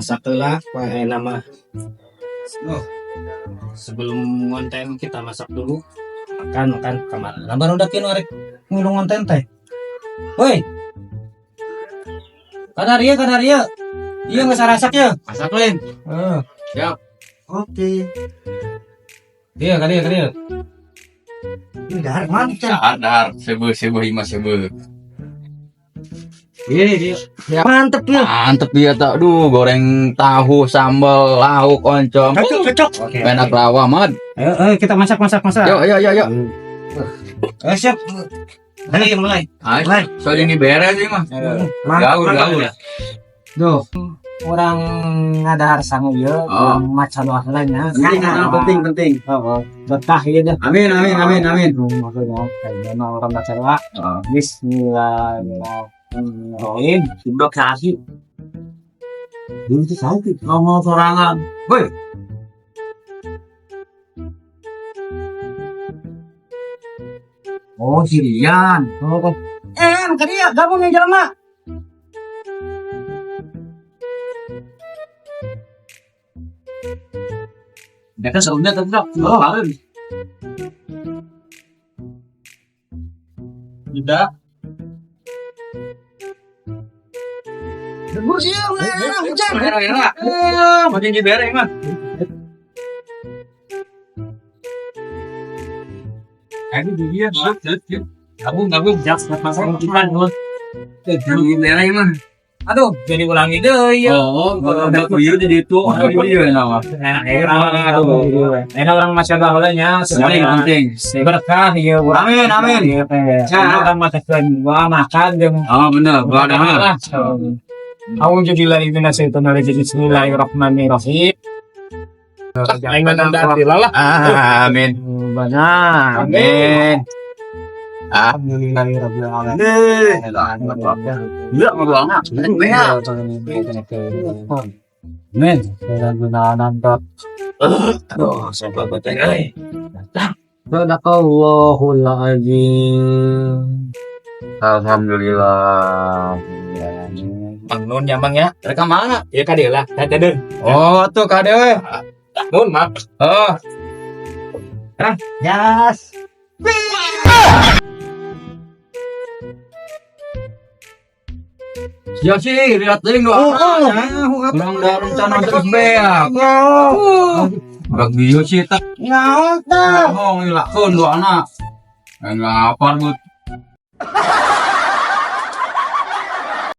masak lah nama. Oh, sebelum ngonten kita masak dulu. Makan kamar. Lambar udah kini arek ngilung ngonten teh. Woi. Kadar ya. Iya nggak sarasak ya. Masak Lin. Siap. Oke. Iya kadar. Ini dahar mantap. Sadar, sebuh ima sebuh. Iya. Mantep ya. Mantep dia tak, goreng tahu sambal lauk oncom. Cocok. Enak rawa mad. Ayo kita masak. Yuk. Siap. Mulai. Ayo, soalnya ini beres sih mah. Gaul. Duh, orang ngadahar sangu ya, macam lainnya. Penting. Betah ya dah. Amin. Maksudnya kayak orang baca doa. Bismillahirrahmanirrahim. Sudah kasih. Ini tuh sakit. Ngomong sorangan. Woi. Oh, sirian. Kan dia gabung yang jelema. Dia kan serunya tetap. Oh, Tidak. Debur sih, hujan. Makin di beres mah. Ini dia, gabung. Jas masak kita nulis. Ini beres mah. Aduh, jadi ulangi deh ya. Oh, ada kuyu di situ. Iya nama. Enak orang masyarakat lainnya. Penting. Berkah ya. Amin. Orang masyarakat makan dia. Oh benar, benar. A'udzu billahi minasyaitonir rajim. Bismillahirrahmanirrahim. Aing nanda lah. Amin. Banyak. Amin. Alhamdulillahirabbil alamin. Iya, mau banget. Men, nonton. Aduh, sampai batang ai. Sadaqallahul azim. Alhamdulillah. Mang Nun ya Mang ya. Rekam mana? Ya kade lah, kade. Oh, tuh kade we. Nun Mang. Oh, Yes. ya sih, lihat ting doa. Kurang ada rencana terus beak. Bag biu sih tak. Nyaut dah. Oh, ngilakkeun doana. Ngapar but.